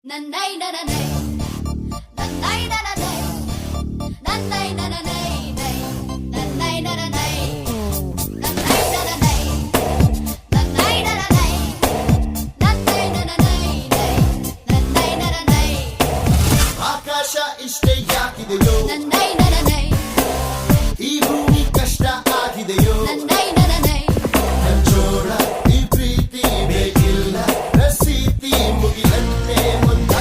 Nanay nananay, nanay nananay, nanay nananay, nanay nananay, nanay nananay, nanay nananay, nanay nananay, nanay nananay, ಆಕಾಶ ಇಷ್ಟೇ ಯಾಕಿದೆಯೋ nanay nananay, ಈ ಭೂಮಿ ಕಷ್ಟ ಆಗಿದೆಯೋ nanay nananay, ಹಂಚೋಣ ಈ ಪ್ರೀತಿ ಬೇಕಿಲ್ಲ ರಸೀತಿ ಮುಗಿಲನ್ನೇ ಮುಂದೆ